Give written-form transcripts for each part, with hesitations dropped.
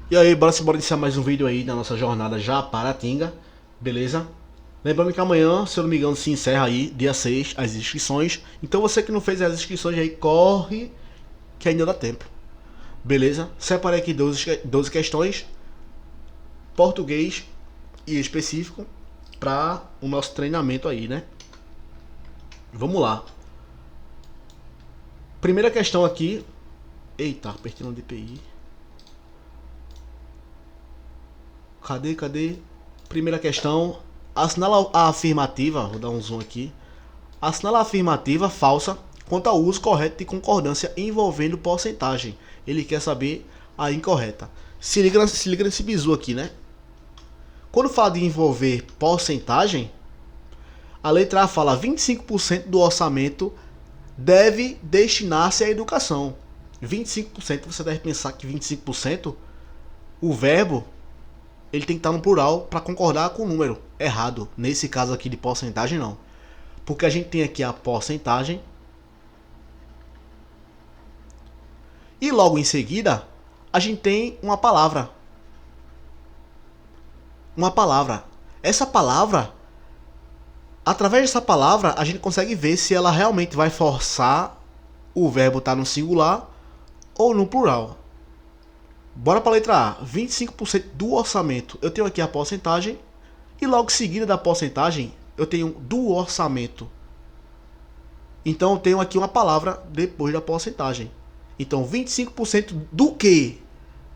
E aí, bora iniciar mais um vídeo aí da nossa jornada Japaratinga, beleza? Lembrando que amanhã, se eu não me engano, se encerra aí, dia 6, as inscrições. Então você que não fez as inscrições aí, corre que ainda dá tempo, beleza? Separei aqui 12 questões, português e específico, para o nosso treinamento aí, né? Vamos lá. Primeira questão aqui. Eita, apertei no DPI. Cadê? Primeira questão. Assinala a afirmativa, vou dar um zoom aqui. Assinala a afirmativa falsa quanto ao uso correto de concordância envolvendo porcentagem. Ele quer saber a incorreta. Se liga nesse bizu aqui, né? Quando fala de envolver porcentagem, a letra A fala 25% do orçamento deve destinar-se à educação. 25%, você deve pensar que 25%, o verbo ele tem que estar no plural para concordar com o número. Errado. Nesse caso aqui de porcentagem, não. Porque a gente tem aqui a porcentagem. E logo em seguida, a gente tem uma palavra. Uma palavra. Essa palavra, através dessa palavra, a gente consegue ver se ela realmente vai forçar o verbo estar no singular ou no plural. Bora para a letra A. 25% do orçamento. Eu tenho aqui a porcentagem. E logo em seguida da porcentagem, eu tenho do orçamento. Então eu tenho aqui uma palavra depois da porcentagem. Então 25% do que?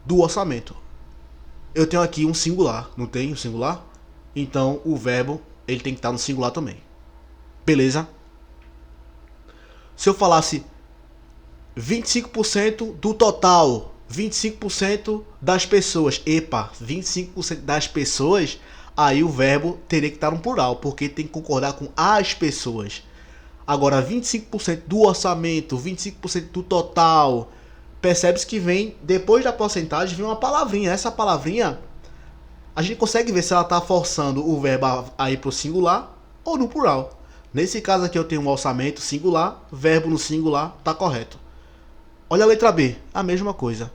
Do orçamento. Eu tenho aqui um singular. Não tem um singular? Então o verbo ele tem que estar no singular também. Beleza? Se eu falasse 25% do total, 25% das pessoas. Epa, 25% das pessoas, aí o verbo teria que estar no plural, porque tem que concordar com as pessoas. Agora, 25% do orçamento, 25% do total, percebe-se que vem, depois da porcentagem, vem uma palavrinha. Essa palavrinha, a gente consegue ver se ela está forçando o verbo a ir para o singular ou no plural. Nesse caso aqui eu tenho um orçamento singular, verbo no singular, está correto. Olha a letra B, a mesma coisa.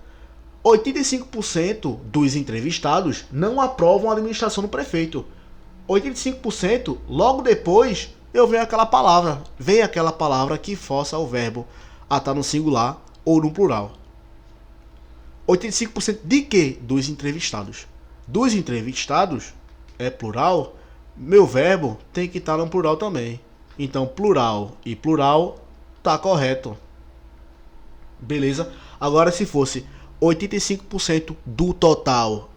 85% dos entrevistados não aprovam a administração do prefeito. 85%, logo depois, eu venho aquela palavra. Vem aquela palavra que força o verbo a estar no singular ou no plural. 85% de quê? Dos entrevistados. Dos entrevistados, é plural, meu verbo tem que estar no plural também. Então, plural e plural, tá correto. Beleza? Agora, se fosse 85% do total,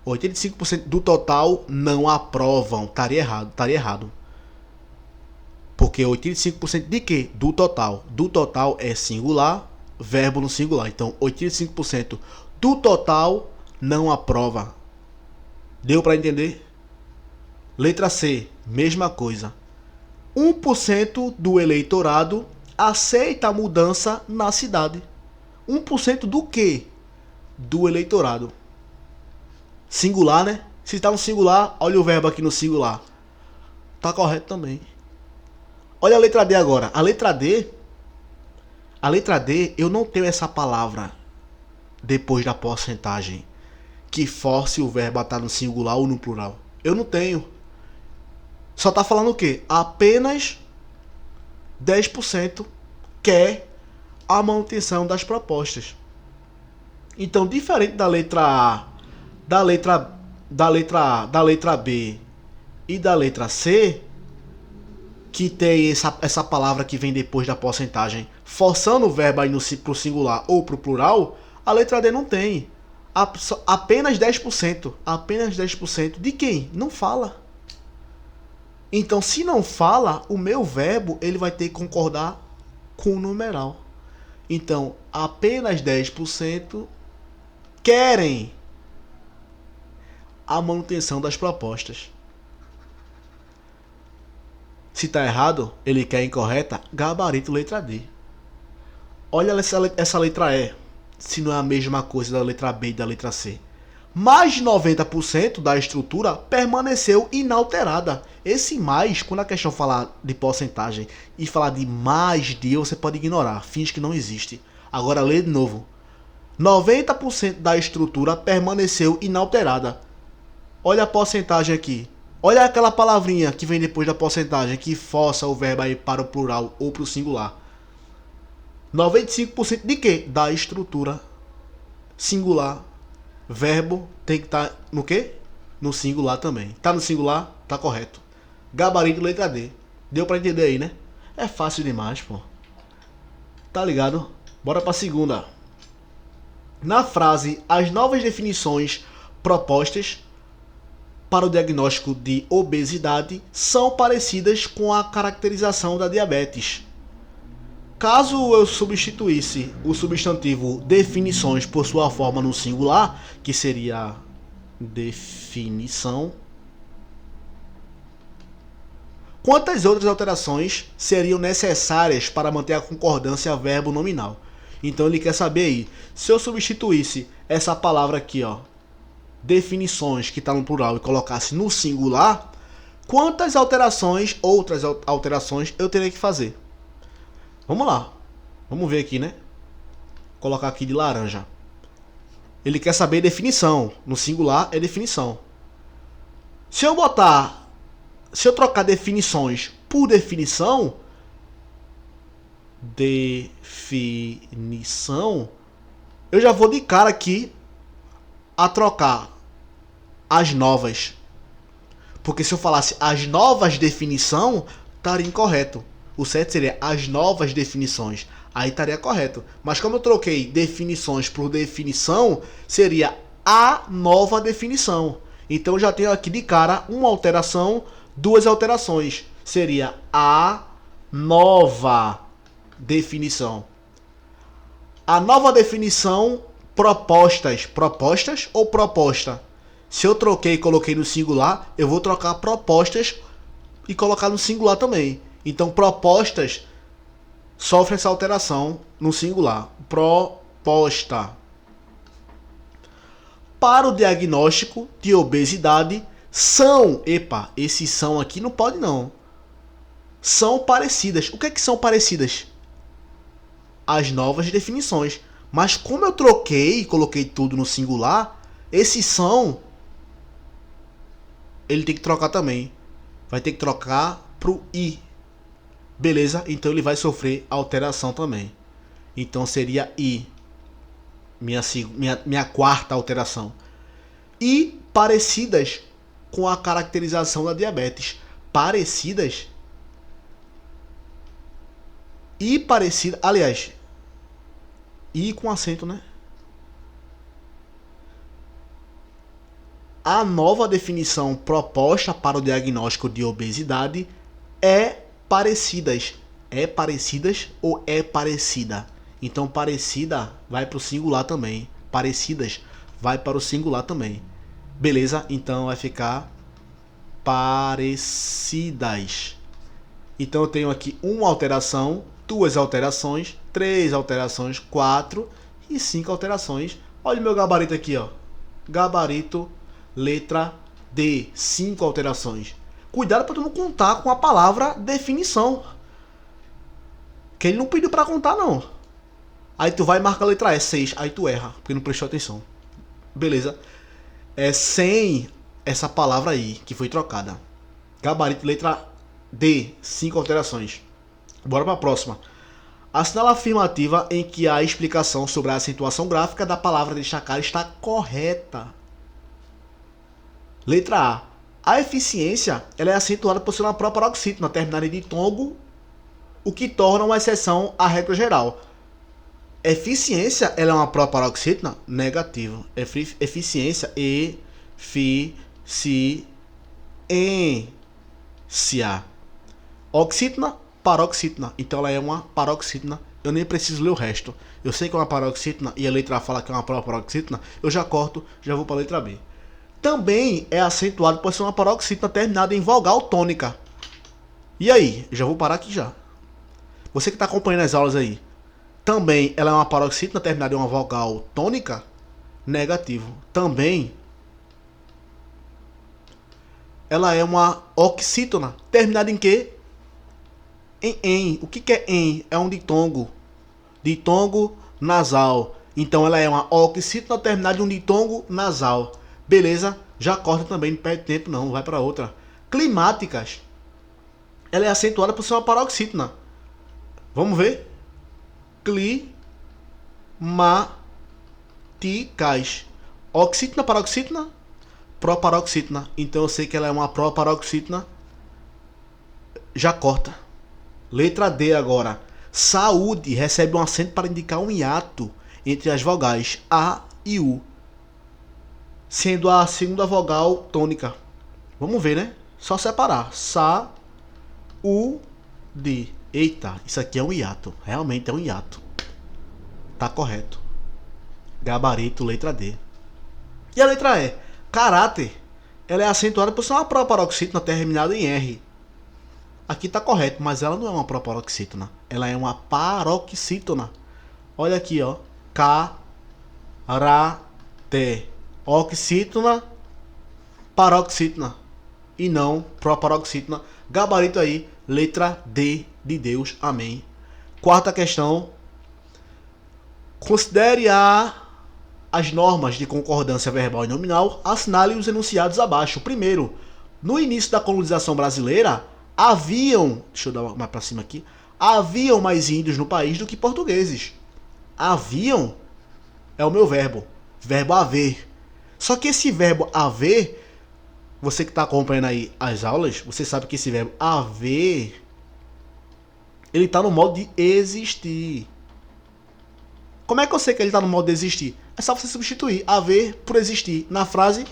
85% do total não aprovam, estaria errado. Porque 85% de quê? Do total. Do total é singular, verbo no singular. Então, 85% do total não aprova. Deu para entender? Letra C, mesma coisa. 1% do eleitorado aceita a mudança na cidade. 1% do quê? Do eleitorado. Singular, né? Se está no singular, olha o verbo aqui no singular. Tá correto também. Olha a letra D agora. A letra D, eu não tenho essa palavra depois da porcentagem que force o verbo a estar no singular ou no plural. Eu não tenho. Só tá falando o quê? Apenas 10% quer a manutenção das propostas. Então, diferente da letra A, da letra B e da letra C, que tem essa palavra que vem depois da porcentagem, forçando o verbo aí pro singular ou pro plural, a letra D não tem. Apenas 10%. Apenas 10% de quem? Não fala. Então, se não fala, o meu verbo ele vai ter que concordar com o numeral. Então, apenas 10% querem a manutenção das propostas. Se está errado, ele quer incorreta, gabarito letra D. Olha essa letra E, se não é a mesma coisa da letra B e da letra C. Mais de 90% da estrutura permaneceu inalterada. Esse mais, quando a questão falar de porcentagem e falar de mais de, você pode ignorar, finge que não existe. Agora lê de novo. 90% da estrutura permaneceu inalterada. Olha a porcentagem aqui. Olha aquela palavrinha que vem depois da porcentagem, que força o verbo aí para o plural ou para o singular. 95% de quê? Da estrutura singular. Verbo tem que estar no quê? No singular também. Tá no singular? Tá correto. Gabarito letra D. Deu pra entender aí, né? É fácil demais, pô. Tá ligado? Bora pra segunda. Na frase, as novas definições propostas para o diagnóstico de obesidade são parecidas com a caracterização da diabetes. Caso eu substituísse o substantivo definições por sua forma no singular, que seria definição, quantas outras alterações seriam necessárias para manter a concordância verbo nominal? Então ele quer saber aí, se eu substituísse essa palavra aqui, ó, definições, que está no plural, e colocasse no singular, quantas alterações, outras alterações eu teria que fazer? Vamos lá. Vamos ver aqui, né? Vou colocar aqui de laranja. Ele quer saber definição. No singular é definição. Se eu trocar definições por definição, eu já vou de cara aqui a trocar as novas. Porque se eu falasse as novas definição, estaria incorreto. O certo seria as novas definições. Aí estaria correto. Mas como eu troquei definições por definição, seria a nova definição. Então eu já tenho aqui de cara uma alteração, duas alterações. Seria a nova definição. A nova definição, propostas. Propostas ou proposta? Se eu troquei e coloquei no singular, eu vou trocar propostas e colocar no singular também. Então, propostas sofre essa alteração no singular. Proposta. Para o diagnóstico de obesidade, são... Epa, esses são aqui não pode não. São parecidas. O que é que são parecidas? As novas definições. Mas como eu troquei e coloquei tudo no singular, esses são... ele tem que trocar também. Vai ter que trocar pro i. Beleza? Então ele vai sofrer alteração também. Então seria i. Minha quarta alteração. E parecidas com a caracterização da diabetes. Parecidas. E parecida. Aliás. I com acento, né? A nova definição proposta para o diagnóstico de obesidade é parecidas. É parecidas ou é parecida? Então parecida vai para o singular também. Parecidas vai para o singular também. Beleza? Então vai ficar parecidas. Então eu tenho aqui uma alteração, duas alterações, três alterações, 4 e 5 alterações. Olha o meu gabarito aqui, ó. Gabarito letra D, 5 alterações. Cuidado para tu não contar com a palavra definição, que ele não pediu para contar não. Aí tu vai e marca a letra E, 6, aí tu erra, porque não prestou atenção. Beleza? É sem essa palavra aí, que foi trocada. Gabarito letra D, 5 alterações. Bora para a próxima. Assinala a afirmativa em que a explicação sobre a acentuação gráfica da palavra destacar está correta. Letra A. A eficiência ela é acentuada por ser uma proparoxítona terminada em ditongo, o que torna uma exceção à regra geral. Eficiência ela é uma proparoxítona? Negativo. Eficiência, eficiência. Oxítona, paroxítona. Então ela é uma paroxítona. Eu nem preciso ler o resto. Eu sei que é uma paroxítona e a letra A fala que é uma proparoxítona. Eu já corto, já vou para a letra B. Também é acentuado por ser uma paroxítona terminada em vogal tônica. E aí? Já vou parar aqui já. Você que está acompanhando as aulas aí. Também ela é uma paroxítona terminada em uma vogal tônica? Negativo. Também ela é uma oxítona terminada em quê? Em. O que é em? É um ditongo. Ditongo nasal. Então ela é uma oxítona terminada de um ditongo nasal. Beleza? Já corta também, não perde tempo não, vai para outra. Climáticas. Ela é acentuada por ser uma paroxítona. Vamos ver? Climáticas. Oxítona, paroxítona? Proparoxítona. Então eu sei que ela é uma proparoxítona. Já corta. Letra D agora. Saúde recebe um acento para indicar um hiato entre as vogais A e U, sendo a segunda vogal tônica. Vamos ver, né? Só separar. Sa, U, D. Eita, isso aqui é um hiato. Realmente é um hiato. Tá correto. Gabarito, letra D. E a letra E? Caráter. Ela é acentuada por ser uma proparoxítona terminada em R. Aqui tá correto, mas ela não é uma proparoxítona. Ela é uma paroxítona. Olha aqui, ó. Caráter. Oxítona, paroxítona. E não proparoxítona. Gabarito aí, letra D de Deus. Amém. Quarta questão. Considere as normas de concordância verbal e nominal. Assinale os enunciados abaixo. Primeiro, no início da colonização brasileira, haviam, deixa eu dar mais para cima aqui, haviam mais índios no país do que portugueses. Haviam é o meu verbo haver. Só que esse verbo haver, você que está acompanhando aí as aulas, você sabe que esse verbo haver, ele está no modo de existir. Como é que eu sei que ele está no modo de existir? É só você substituir haver por existir na frase,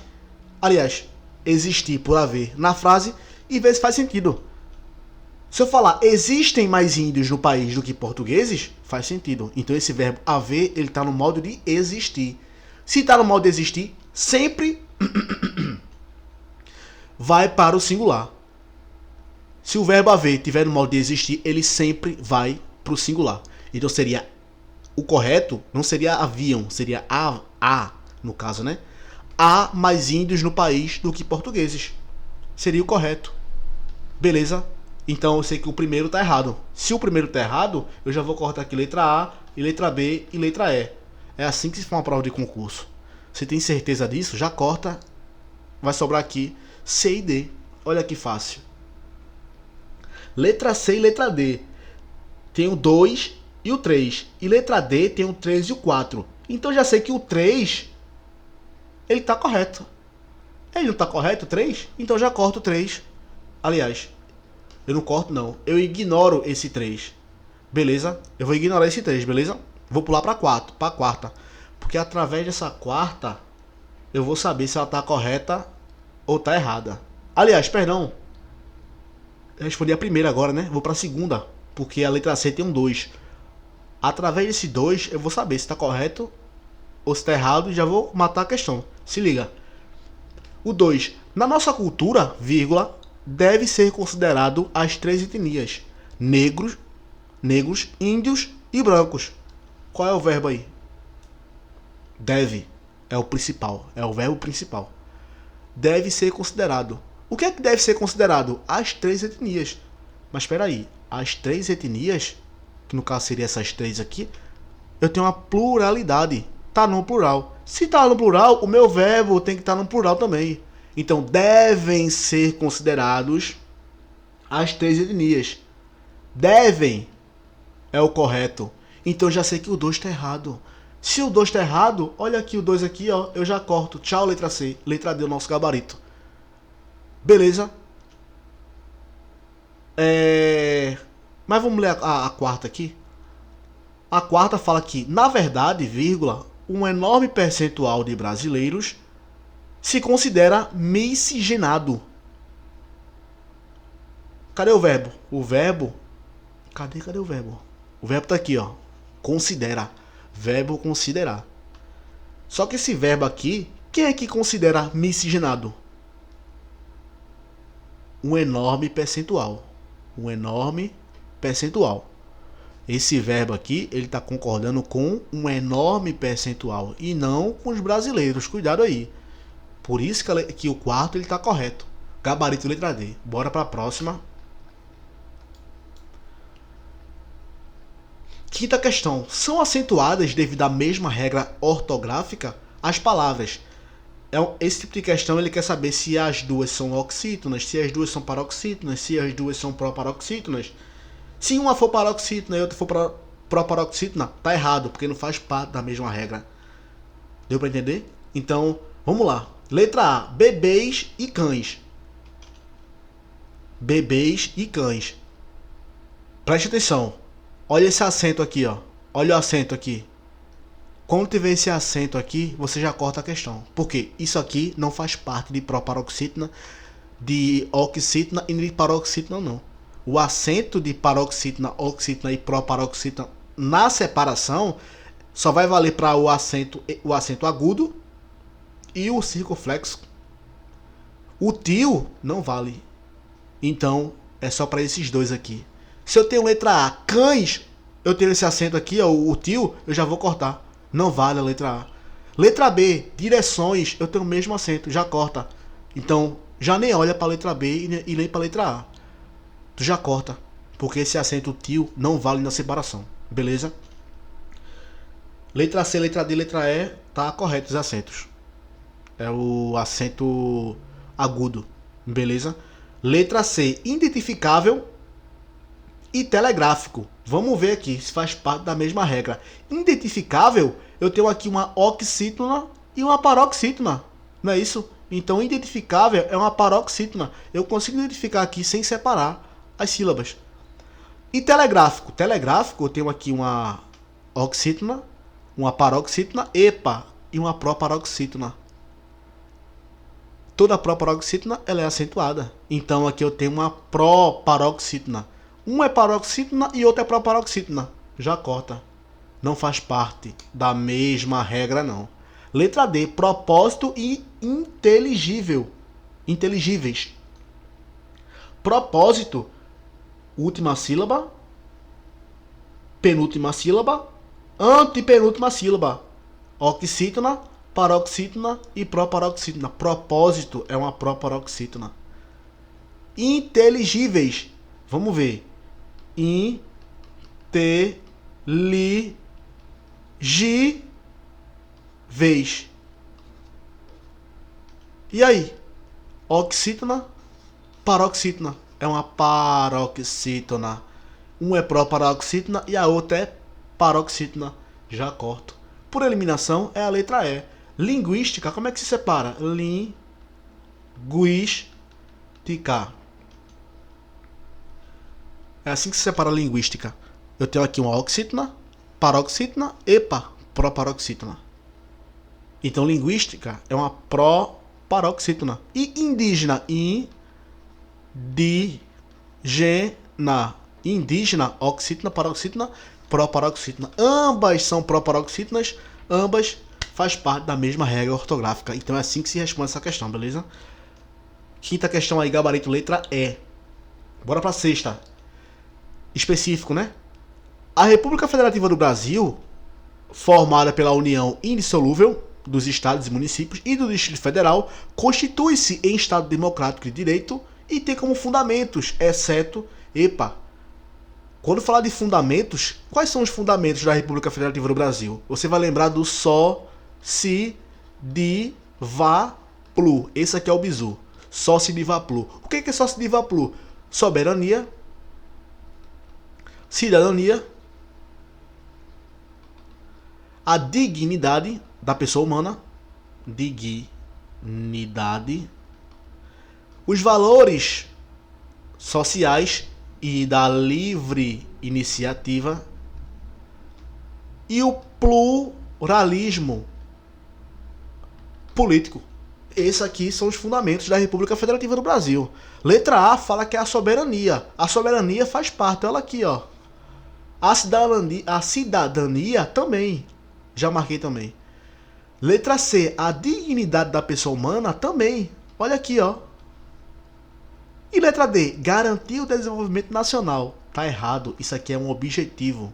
aliás, existir por haver na frase e ver se faz sentido. Se eu falar existem mais índios no país do que portugueses, faz sentido. Então esse verbo haver, ele está no modo de existir. Se está no modo de existir, sempre vai para o singular. Se o verbo haver estiver no modo de existir, ele sempre vai para o singular. Então seria, o correto não seria haviam, seria há, no caso, né? Há mais índios no país do que portugueses. Seria o correto. Beleza? Então eu sei que o primeiro está errado. Se o primeiro está errado, eu já vou cortar aqui letra A, e letra B e letra E. É assim que se faz uma prova de concurso. Você tem certeza disso? Já corta. Vai sobrar aqui C e D. Olha que fácil. Letra C e letra D. Tem o 2 e o 3. E letra D tem o 3 e o 4. Então eu já sei que o 3, ele está correto. Ele não está correto, o 3? Então eu já corto o 3. Aliás, eu não corto não, eu ignoro esse 3. Beleza? Eu vou ignorar esse 3, beleza? Vou pular para a quarta. Porque através dessa quarta, eu vou saber se ela está correta ou está errada. Aliás, perdão. Eu respondi a primeira agora, né? Vou para a segunda, porque a letra C tem um 2. Através desse 2, eu vou saber se está correto ou se está errado e já vou matar a questão. Se liga. O 2. Na nossa cultura, vírgula, deve ser considerado as 3 etnias: negros, índios e brancos. Qual é o verbo aí? Deve. É o principal. É o verbo principal. Deve ser considerado. O que é que deve ser considerado? As 3 etnias. Mas espera aí. As 3 etnias, que no caso seria essas 3 aqui, eu tenho uma pluralidade. Tá no plural. Se tá no plural, o meu verbo tem que estar no plural também. Então, devem ser considerados as 3 etnias. Devem é o correto. Então, eu já sei que o 2 está errado. Se o 2 está errado, olha aqui o 2 aqui, ó, eu já corto. Tchau, letra C. Letra D, o nosso gabarito. Beleza? Mas vamos ler a quarta aqui. A quarta fala que, na verdade, vírgula, um enorme percentual de brasileiros se considera miscigenado. Cadê o verbo? O verbo... Cadê o verbo? O verbo tá aqui, ó. Considera. Verbo considerar. Só que esse verbo aqui, quem é que considera miscigenado? Um enorme percentual. Um enorme percentual. Esse verbo aqui, ele está concordando com um enorme percentual e não com os brasileiros. Cuidado aí. Por isso que o quarto ele está correto. Gabarito letra D. Bora para a próxima. Quinta questão. São acentuadas devido à mesma regra ortográfica as palavras? Esse tipo de questão ele quer saber se as duas são oxítonas, se as duas são paroxítonas, se as duas são proparoxítonas. Se uma for paroxítona e outra for proparoxítona, tá errado, porque não faz parte da mesma regra. Deu para entender? Então, vamos lá. Letra A. Bebês e cães. Bebês e cães. Preste atenção. Olha esse acento aqui, ó. Olha o acento aqui. Quando tiver esse acento aqui, você já corta a questão. Por quê? Isso aqui não faz parte de proparoxítona, de oxítona e de paroxítona, não. O acento de paroxítona, oxítona e proparoxítona na separação só vai valer para o acento agudo e o circunflexo. O tio não vale. Então, é só para esses dois aqui. Se eu tenho letra A, cães, eu tenho esse acento aqui, ó, o tio, eu já vou cortar. Não vale a letra A. Letra B, direções, eu tenho o mesmo acento, já corta. Então, já nem olha para a letra B e nem para a letra A. Tu já corta, porque esse acento tio não vale na separação. Beleza? Letra C, letra D, letra E, tá correto os acentos. É o acento agudo. Beleza? Letra C, identificável e telegráfico. Vamos ver aqui se faz parte da mesma regra. Identificável, eu tenho aqui uma oxítona e uma paroxítona. Não é isso? Então, identificável é uma paroxítona. Eu consigo identificar aqui sem separar as sílabas. E telegráfico. Telegráfico, eu tenho aqui uma oxítona, uma paroxítona, epa, e uma proparoxítona. Toda proparoxítona ela é acentuada. Então aqui eu tenho uma proparoxítona. Uma é paroxítona e outra é proparoxítona. Já corta. Não faz parte da mesma regra, não. Letra D. Propósito e inteligível. Inteligíveis. Propósito. Última sílaba. Penúltima sílaba. Antepenúltima sílaba. Oxítona, paroxítona e proparoxítona. Propósito é uma proparoxítona. Inteligíveis. Vamos ver. Inteligíveis. E aí? Oxítona, paroxítona. É uma paroxítona. Um é proparoxítona e a outra é paroxítona. Já corto. Por eliminação é a letra E. Linguística, como é que se separa? Linguística. É assim que se separa a linguística. Eu tenho aqui uma oxítona, paroxítona, epa, proparoxítona. Então, linguística é uma proparoxítona. E indígena, indígena, oxítona, paroxítona, proparoxítona. Ambas são proparoxítonas, ambas faz parte da mesma regra ortográfica. Então é assim que se responde essa questão, beleza? Quinta questão aí, gabarito letra E. Bora pra sexta. Específico, né? A República Federativa do Brasil, formada pela união indissolúvel dos estados e municípios e do Distrito Federal, constitui-se em Estado democrático de direito e tem como fundamentos, exceto, quando falar de fundamentos, quais são os fundamentos da República Federativa do Brasil? Você vai lembrar do só, si, di, va, plu. Esse aqui é o bizu. Só, si, di, va, plu. O que é só, si, di, va, plu? Soberania, cidadania, a dignidade da pessoa humana, dignidade, os valores sociais e da livre iniciativa e o pluralismo político. Esses aqui são os fundamentos da República Federativa do Brasil. Letra A fala que é a soberania. A soberania faz parte, olha aqui, ó. A cidadania também. Já marquei também. Letra C, a dignidade da pessoa humana também. Olha aqui, ó. E letra D, garantir o desenvolvimento nacional. Tá errado, isso aqui é um objetivo.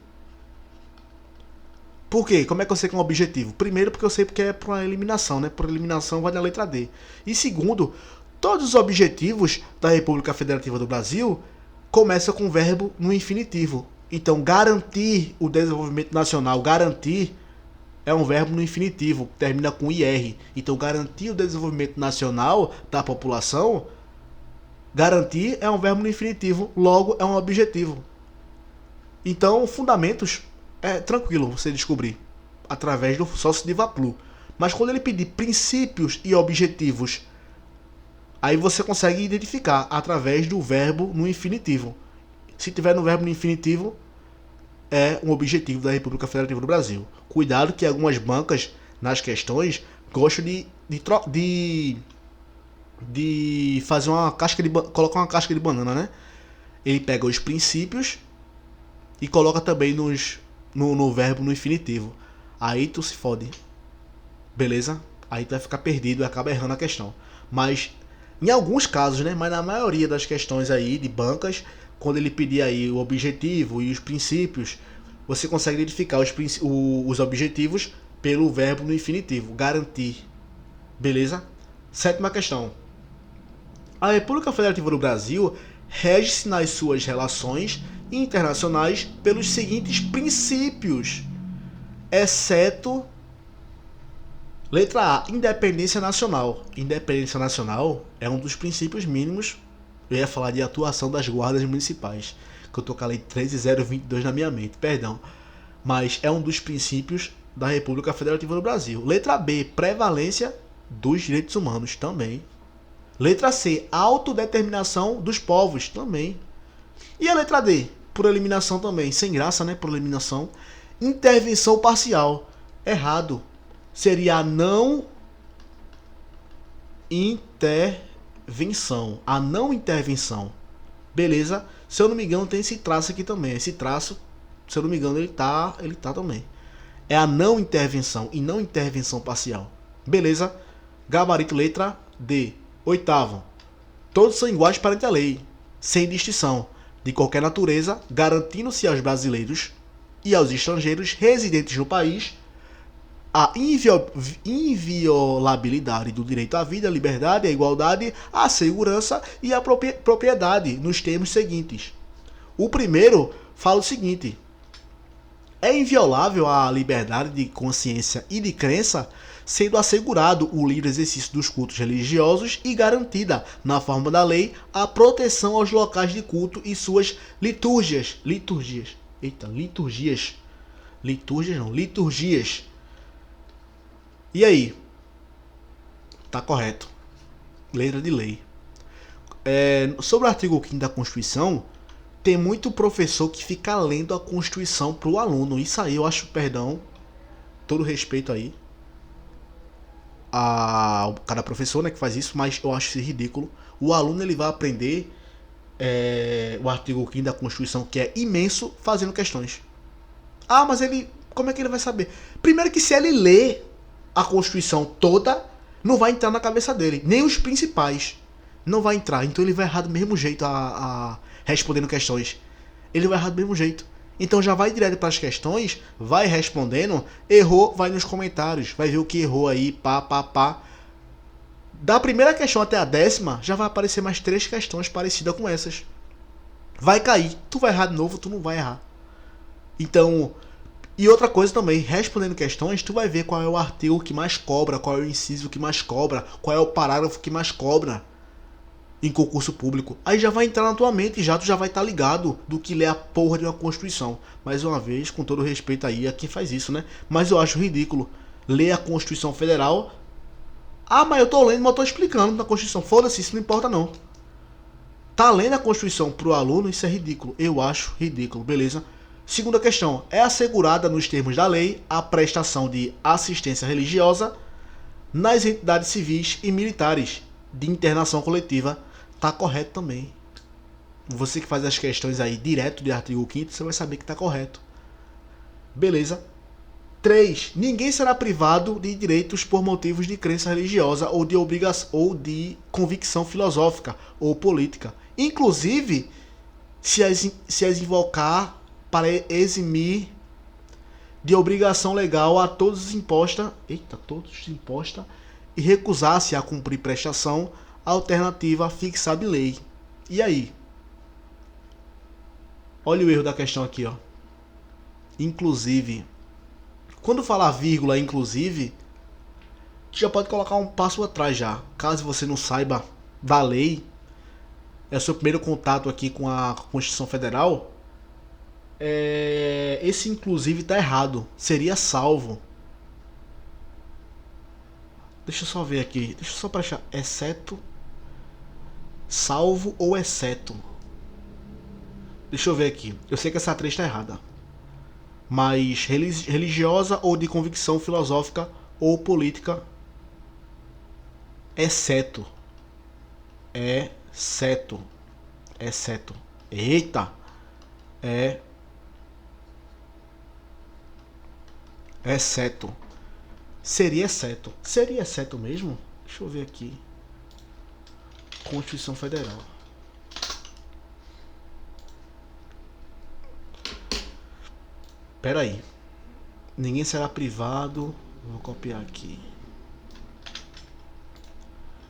Por quê? Como é que eu sei que é um objetivo? Primeiro, porque eu sei que é por uma eliminação, né? Por eliminação vai na letra D. E segundo, todos os objetivos da República Federativa do Brasil começam com o verbo no infinitivo. Então, garantir o desenvolvimento nacional, garantir é um verbo no infinitivo, termina com IR. Então, garantir o desenvolvimento nacional da população, garantir é um verbo no infinitivo, logo é um objetivo. Então, fundamentos é tranquilo você descobrir através do sócio de Vaplu. Mas quando ele pedir princípios e objetivos, aí você consegue identificar através do verbo no infinitivo. Se tiver no verbo no infinitivo, é um objetivo da República Federativa do Brasil. Cuidado que algumas bancas, nas questões, gostam de fazer uma casca de colocar uma casca de banana, né? Ele pega os princípios e coloca também no verbo no infinitivo. Aí tu se fode. Beleza? Aí tu vai ficar perdido e acaba errando a questão. Mas em alguns casos, né? Mas na maioria das questões aí de bancas, quando ele pedir aí o objetivo e os princípios, você consegue identificar os objetivos pelo verbo no infinitivo. Garantir. Beleza? Sétima questão. A República Federativa do Brasil rege-se nas suas relações internacionais pelos seguintes princípios, exceto letra A, independência nacional. Independência nacional é um dos princípios mínimos. Eu ia falar de atuação das guardas municipais, que eu tô com a lei 13.022 na minha mente, perdão. Mas é um dos princípios da República Federativa do Brasil. Letra B, prevalência dos direitos humanos, também. Letra C, autodeterminação dos povos, também. E a letra D, por eliminação também, sem graça, né, por eliminação. Intervenção parcial, errado. Seria a não intervenção. A não intervenção. Beleza? Se eu não me engano, tem esse traço aqui também. Esse traço, se eu não me engano, ele tá também. É a não intervenção e não intervenção parcial. Beleza? Gabarito letra D. Oitavo. Todos são iguais perante a lei, sem distinção, de qualquer natureza, garantindo-se aos brasileiros e aos estrangeiros residentes no país a inviolabilidade do direito à vida, à liberdade, à igualdade, à segurança e à propriedade, nos termos seguintes. O primeiro fala o seguinte: é inviolável a liberdade de consciência e de crença, sendo assegurado o livre exercício dos cultos religiosos e garantida, na forma da lei, a proteção aos locais de culto e suas liturgias. Liturgias. E aí? Tá correto. Letra de lei. Sobre o artigo 5º da Constituição, tem muito professor que fica lendo a Constituição pro aluno. Isso aí eu acho, perdão, todo respeito aí a cada professor, né, que faz isso, mas eu acho isso ridículo. O aluno ele vai aprender o artigo 5º da Constituição, que é imenso, fazendo questões. Ah, mas ele, como é que ele vai saber? Primeiro que se ele ler a Constituição toda, não vai entrar na cabeça dele, nem os principais. Não vai entrar, então ele vai errar do mesmo jeito a respondendo questões. Ele vai errar do mesmo jeito. Então já vai direto para as questões, vai respondendo, errou, vai nos comentários, vai ver o que errou aí, pá. Da primeira questão até a 10ª, já vai aparecer mais 3 questões parecidas com essas. Vai cair, tu vai errar de novo, tu não vai errar. Então, e outra coisa também, respondendo questões, tu vai ver qual é o artigo que mais cobra, qual é o inciso que mais cobra, qual é o parágrafo que mais cobra em concurso público. Aí já vai entrar na tua mente, tu já vai estar ligado do que ler a porra de uma Constituição. Mais uma vez, com todo respeito aí a quem faz isso, né? Mas eu acho ridículo ler a Constituição Federal. Ah, mas eu tô lendo, mas eu tô explicando na Constituição. Foda-se, isso não importa não. Tá lendo a Constituição pro aluno, isso é ridículo. Eu acho ridículo, beleza? Segunda questão. É assegurada nos termos da lei a prestação de assistência religiosa nas entidades civis e militares de internação coletiva. Tá correto também. Você que faz as questões aí direto de artigo 5º, você vai saber que tá correto. Beleza? 3. Ninguém será privado de direitos por motivos de crença religiosa ou de obrigação ou de convicção filosófica ou política. Inclusive, se as invocar para eximir de obrigação legal a todos imposta e recusar-se a cumprir prestação alternativa fixada em lei. E aí? Olha o erro da questão aqui, ó. Inclusive. Quando falar vírgula inclusive, já pode colocar um passo atrás já. Caso você não saiba da lei, é o seu primeiro contato aqui com a Constituição Federal, esse inclusive tá errado. Seria salvo. Deixa eu só ver aqui. Deixa eu só prestar. Exceto. Salvo ou exceto. Deixa eu ver aqui. Eu sei que essa 3 tá errada. Mas religiosa ou de convicção filosófica ou política. Exceto. Exceto. Exceto. Eita. Exceto. Seria exceto. Seria exceto mesmo? Deixa eu ver aqui. Constituição Federal. Pera aí. Ninguém será privado. Vou copiar aqui.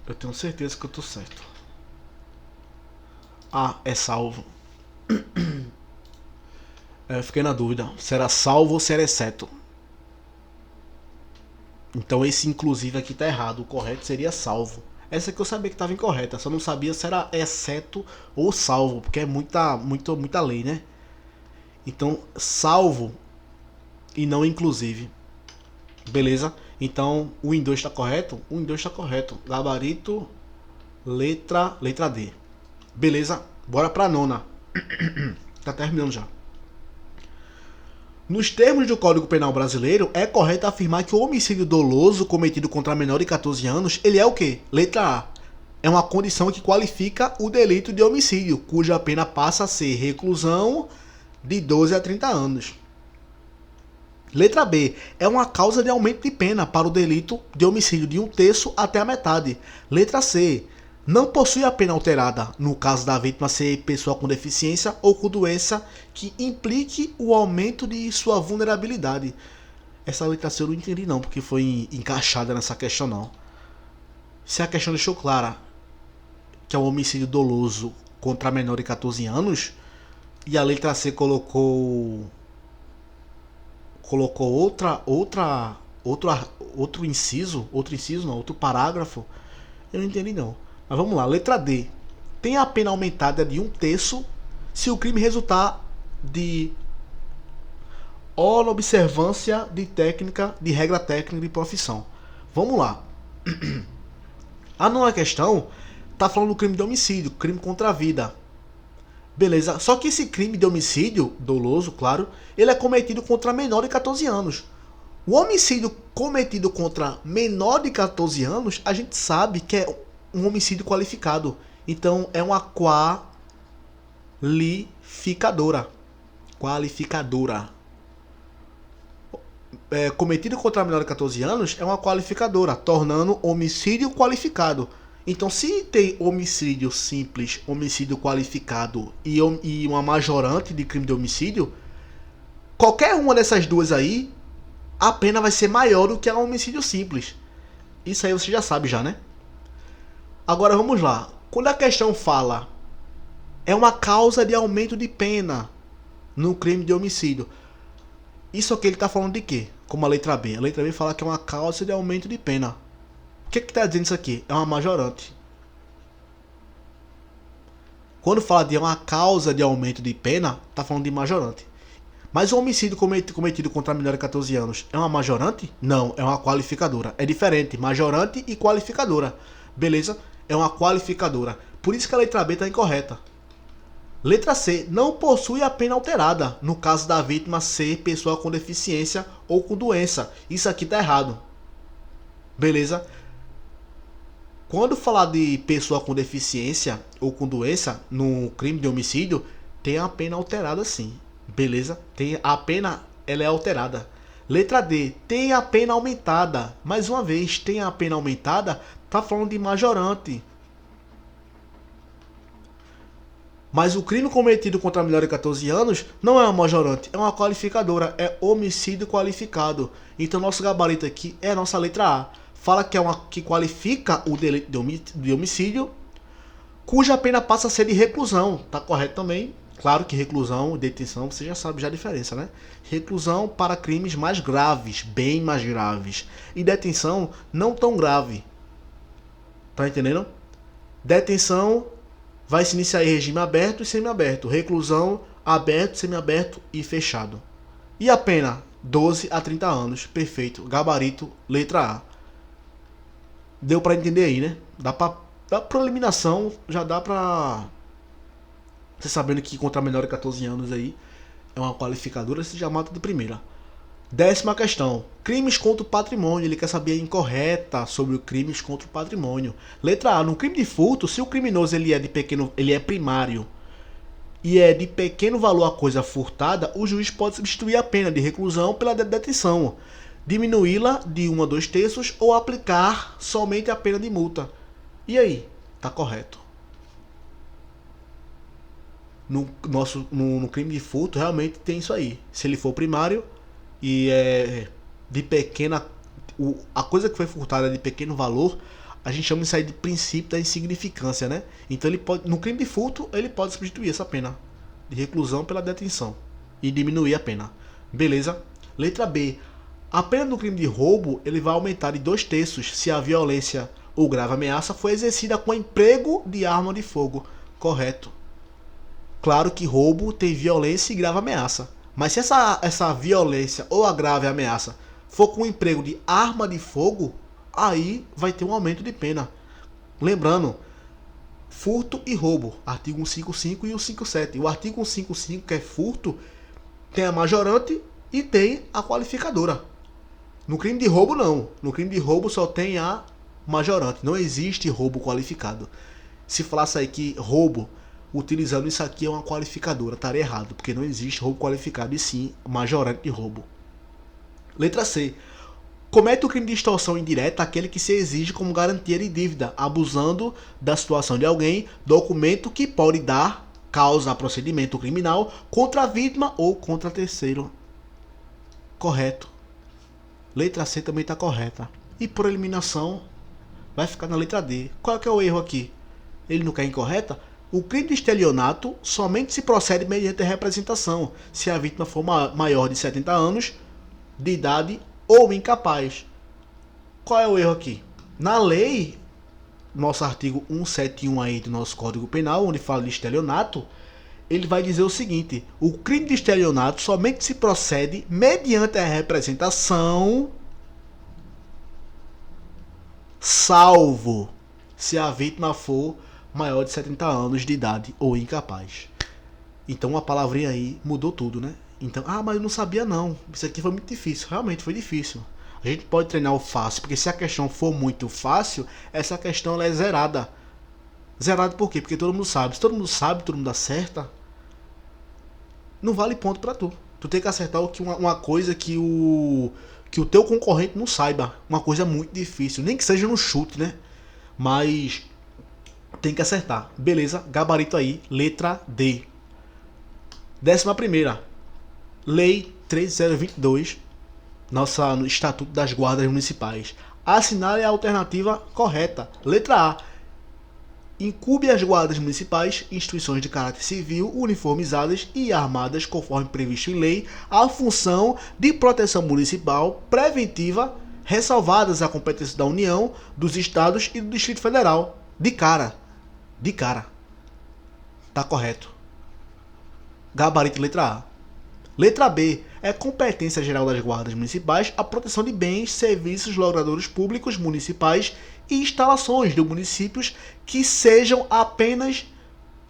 Eu tenho certeza que eu tô certo. Ah, é salvo. Eu fiquei na dúvida. Será salvo ou será exceto? Então esse inclusive aqui tá errado. O correto seria salvo. Essa que eu sabia que estava incorreta. Só não sabia se era exceto ou salvo. Porque é muita lei, né? Então, salvo e não inclusive. Beleza? Então, o em 2 está correto? O em 2 está correto. Gabarito, letra D. Beleza? Bora pra nona. Tá terminando já. Nos termos do Código Penal brasileiro, é correto afirmar que o homicídio doloso cometido contra menor de 14 anos, ele é o quê? Letra A. É uma condição que qualifica o delito de homicídio, cuja pena passa a ser reclusão de 12 a 30 anos. Letra B. É uma causa de aumento de pena para o delito de homicídio de 1/3 até a metade. Letra C. Não possui a pena alterada, no caso da vítima ser pessoa com deficiência ou com doença que implique o aumento de sua vulnerabilidade. Essa letra C eu não entendi não, porque foi encaixada nessa questão não. Se a questão deixou clara que é um homicídio doloso contra menor de 14 anos, e a letra C colocou outro inciso, outro parágrafo, eu não entendi não. Mas vamos lá, letra D. Tem a pena aumentada de 1/3 se o crime resultar de observância de regra técnica de profissão. Vamos lá. A nona questão tá falando do crime de homicídio, crime contra a vida. Beleza, só que esse crime de homicídio doloso, claro, ele é cometido contra menor de 14 anos. O homicídio cometido contra menor de 14 anos, a gente sabe que é um homicídio qualificado. Então é uma qualificadora. Cometido contra menor de 14 anos é uma qualificadora, tornando homicídio qualificado. Então, se tem homicídio simples, homicídio qualificado e uma majorante de crime de homicídio, qualquer uma dessas duas aí, a pena vai ser maior do que a homicídio simples. Isso aí você já sabe já, né? Agora vamos lá. Quando a questão fala é uma causa de aumento de pena no crime de homicídio, isso aqui ele está falando de quê? Como a letra B. A letra B fala que é uma causa de aumento de pena. O que está dizendo isso aqui? É uma majorante. Quando fala de uma causa de aumento de pena, está falando de majorante. Mas o homicídio cometido contra menor de 14 anos é uma majorante? Não, é uma qualificadora. É diferente, majorante e qualificadora. Beleza? É uma qualificadora. Por isso que a letra B está incorreta. Letra C. Não possui a pena alterada, no caso da vítima ser pessoa com deficiência ou com doença. Isso aqui está errado. Beleza? Quando falar de pessoa com deficiência ou com doença no crime de homicídio, tem a pena alterada sim. Beleza? Tem a pena, ela é alterada. Letra D. Tem a pena aumentada. Mais uma vez, tem a pena aumentada, tá falando de majorante. Mas o crime cometido contra menor de 14 anos não é uma majorante, é uma qualificadora, é homicídio qualificado. Então nosso gabarito aqui é a nossa letra A. Fala que é uma que qualifica o delito de homicídio, cuja pena passa a ser de reclusão, tá correto também, Claro que reclusão e detenção, você já sabe já a diferença, né? Reclusão para crimes mais graves, bem mais graves. E detenção não tão grave. Tá entendendo? Detenção vai se iniciar em regime aberto e semiaberto. Reclusão, aberto, semiaberto e fechado. E a pena? 12 a 30 anos. Perfeito. Gabarito, letra A. Deu pra entender aí, né? Dá pra eliminação, já dá pra... Você sabendo que contra menor de 14 anos aí é uma qualificadora, você já mata de primeira. 10ª questão. Crimes contra o patrimônio. Ele quer saber a incorreta sobre os crimes contra o patrimônio. Letra A. No crime de furto, se o criminoso ele é primário e é de pequeno valor a coisa furtada, o juiz pode substituir a pena de reclusão pela de detenção, diminuí-la de 1 a 2 terços ou aplicar somente a pena de multa. E aí? Tá correto. No crime de furto, realmente tem isso aí. Se ele for primário e é de pequena... a coisa que foi furtada é de pequeno valor, a gente chama isso aí de princípio da insignificância, né? Então ele pode, no crime de furto, ele pode substituir essa pena de reclusão pela detenção e diminuir a pena. Beleza? Letra B. A pena do crime de roubo, ele vai aumentar de 2 terços se a violência ou grave ameaça foi exercida com emprego de arma de fogo. Correto. Claro que roubo tem violência e grave ameaça. Mas se essa violência ou a grave ameaça for com o emprego de arma de fogo, aí vai ter um aumento de pena. Lembrando, furto e roubo, artigo 155 e o 57. O artigo 155, que é furto, tem a majorante e tem a qualificadora. No crime de roubo, não. No crime de roubo só tem a majorante. Não existe roubo qualificado. Se falasse aí que roubo, utilizando isso aqui, é uma qualificadora, estaria errado, porque não existe roubo qualificado e sim majorante de roubo. Letra C. Comete o crime de extorsão indireta aquele que se exige como garantia de dívida, abusando da situação de alguém, documento que pode dar causa a procedimento criminal contra a vítima ou contra terceiro. Correto. Letra C também está correta. E por eliminação, vai ficar na letra D. Qual que é o erro aqui? Ele não quer incorreta? O crime de estelionato somente se procede mediante a representação, se a vítima for maior de 70 anos de idade ou incapaz. Qual é o erro aqui? Na lei, nosso artigo 171 aí do nosso Código Penal, onde fala de estelionato, ele vai dizer o seguinte: o crime de estelionato somente se procede mediante a representação, salvo se a vítima for maior de 70 anos de idade ou incapaz. Então a palavrinha aí mudou tudo, né? Então, mas eu não sabia não. Isso aqui foi muito difícil. Realmente foi difícil. A gente pode treinar o fácil, porque se a questão for muito fácil, essa questão ela é zerada. Zerada por quê? Porque todo mundo sabe. Se todo mundo sabe, todo mundo acerta, não vale ponto pra tu. Tu tem que acertar uma coisa que o teu concorrente não saiba. Uma coisa muito difícil. Nem que seja no chute, né? Mas tem que acertar. Beleza, gabarito aí, letra D. 11ª. Lei 3022, no Estatuto das Guardas Municipais. Assinale a alternativa correta. Letra A. Incube as guardas municipais, instituições de caráter civil, uniformizadas e armadas conforme previsto em lei, a função de proteção municipal preventiva, ressalvadas a competência da União, dos Estados e do Distrito Federal. De cara. Tá correto. Gabarito letra A. Letra B. É competência geral das guardas municipais a proteção de bens, serviços, logradouros públicos municipais e instalações de municípios que sejam apenas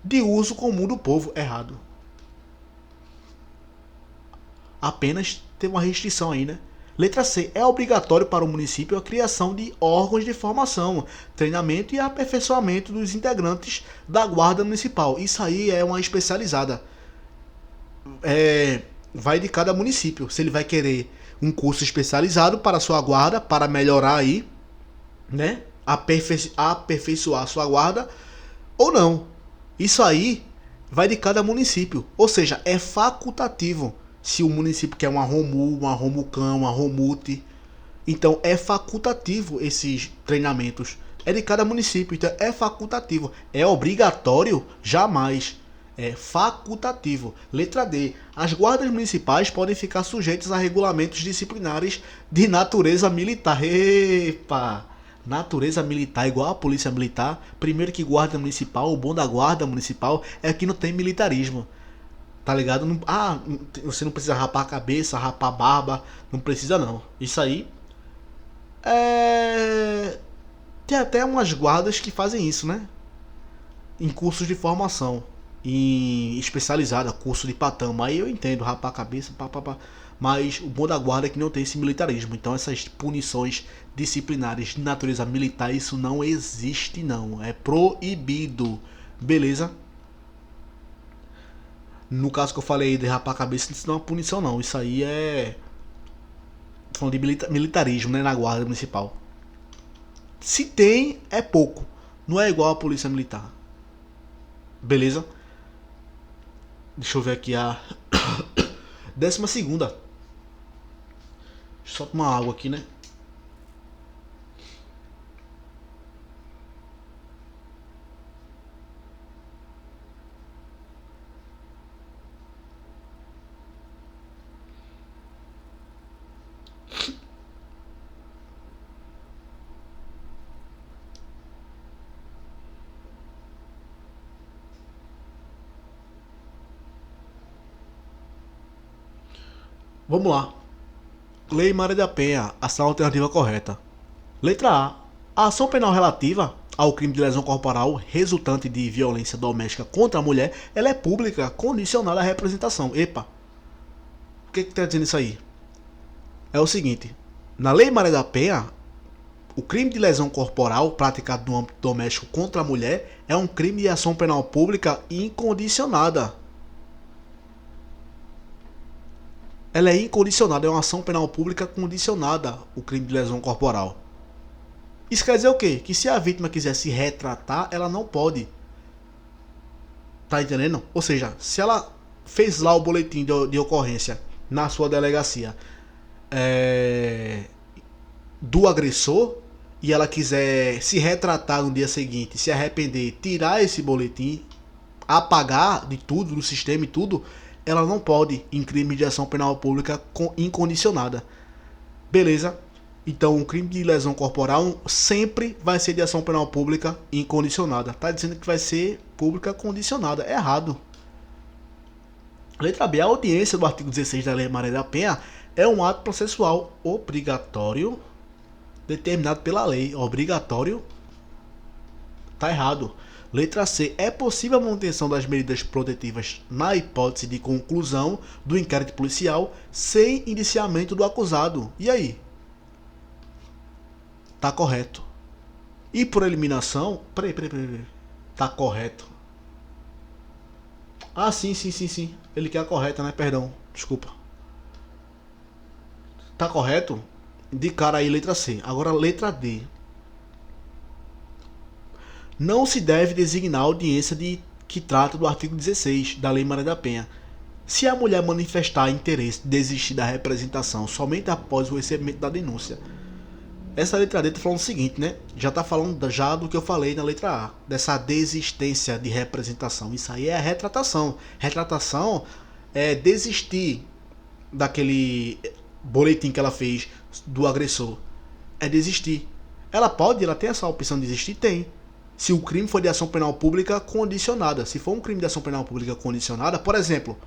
de uso comum do povo. Errado. Apenas tem uma restrição aí, né? Letra C. É obrigatório para o município a criação de órgãos de formação, treinamento e aperfeiçoamento dos integrantes da guarda municipal. Isso aí é uma especializada. Vai de cada município. Se ele vai querer um curso especializado para a sua guarda, para melhorar aí, né? Aperfeiçoar a sua guarda, ou não. Isso aí vai de cada município. Ou seja, é facultativo. Se o município quer uma Romu, uma Romucam, uma Romute, então é facultativo esses treinamentos. É de cada município, então é facultativo. É obrigatório? Jamais. É facultativo. Letra D. As guardas municipais podem ficar sujeitas a regulamentos disciplinares de natureza militar. Epa! Natureza militar igual a polícia militar. Primeiro que guarda municipal, o bom da guarda municipal é que não tem militarismo. Tá ligado? Você não precisa rapar a cabeça, rapar a barba. Não precisa não. Isso aí é... Tem até umas guardas que fazem isso, né? Em cursos de formação. Em especializada, curso de patama. Aí eu entendo, rapar a cabeça, pá. Mas o bom da guarda é que não tem esse militarismo. Então essas punições disciplinares de natureza militar, isso não existe não. É proibido. Beleza? No caso que eu falei de rapar a cabeça, isso não é uma punição não. Isso aí é... falando de militarismo, né? Na guarda municipal. Se tem, é pouco. Não é igual a polícia militar. Beleza? Deixa eu ver aqui a 12ª. Deixa eu só tomar água aqui, né? Vamos lá. Lei Maria da Penha, ação alternativa correta. Letra A. A ação penal relativa ao crime de lesão corporal resultante de violência doméstica contra a mulher, ela é pública, condicionada à representação. Epa, o que está dizendo isso aí? É o seguinte, na Lei Maria da Penha, o crime de lesão corporal praticado no âmbito doméstico contra a mulher é um crime de ação penal pública incondicionada. Ela é incondicionada, é uma ação penal pública condicionada, o crime de lesão corporal. Isso quer dizer o quê? Que se a vítima quiser se retratar, ela não pode. Tá entendendo? Ou seja, se ela fez lá o boletim de ocorrência na sua delegacia do agressor e ela quiser se retratar no dia seguinte, se arrepender, tirar esse boletim, apagar de tudo, do sistema e tudo, ela não pode em crime de ação penal pública incondicionada. Beleza? Então, o crime de lesão corporal sempre vai ser de ação penal pública incondicionada. Tá dizendo que vai ser pública condicionada. É errado. Letra B. A audiência do artigo 16 da Lei Maria da Penha é um ato processual obrigatório determinado pela lei. Obrigatório. Tá errado. Letra C. É possível a manutenção das medidas protetivas na hipótese de conclusão do inquérito policial sem indiciamento do acusado. E aí? Tá correto. E por eliminação... Peraí. Tá correto. Ah, sim. Ele quer a correta, né? Perdão. Desculpa. Tá correto? De cara aí, letra C. Agora, letra D. Não se deve designar a audiência que trata do artigo 16 da Lei Maria da Penha. Se a mulher manifestar interesse de desistir da representação somente após o recebimento da denúncia. Essa letra D tá falando o seguinte, né? Já tá falando já do que eu falei na letra A. Dessa desistência de representação. Isso aí é a retratação. Retratação é desistir daquele boletim que ela fez do agressor. É desistir. Ela tem essa opção de desistir? Tem. Se o crime for de ação penal pública condicionada. Se for um crime de ação penal pública condicionada, por exemplo,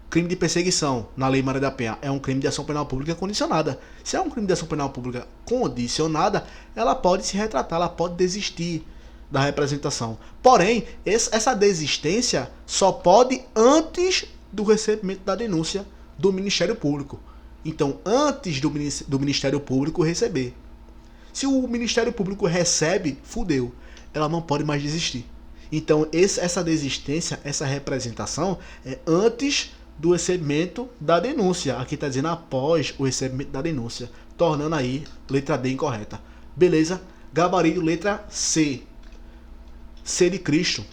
crime de perseguição na Lei Maria da Penha é um crime de ação penal pública condicionada. Se é um crime de ação penal pública condicionada, ela pode se retratar, ela pode desistir da representação. Porém, essa desistência só pode antes do recebimento da denúncia do Ministério Público. Então, antes do Ministério Público receber. Se o Ministério Público recebe, fudeu. Ela não pode mais desistir. Então, essa desistência, essa representação é antes do recebimento da denúncia. Aqui está dizendo após o recebimento da denúncia, tornando aí letra D incorreta. Beleza? Gabarito letra C. C de Cristo.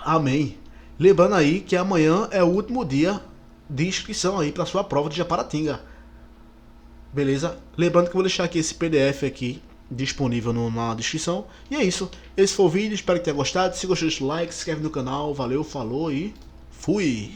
Amém. Lembrando aí que amanhã é o último dia de inscrição aí para sua prova de Japaratinga. Beleza? Lembrando que eu vou deixar aqui esse PDF aqui disponível na descrição. E é isso. Esse foi o vídeo, espero que tenha gostado. Se gostou, deixa o like, se inscreve no canal. Valeu, falou e fui!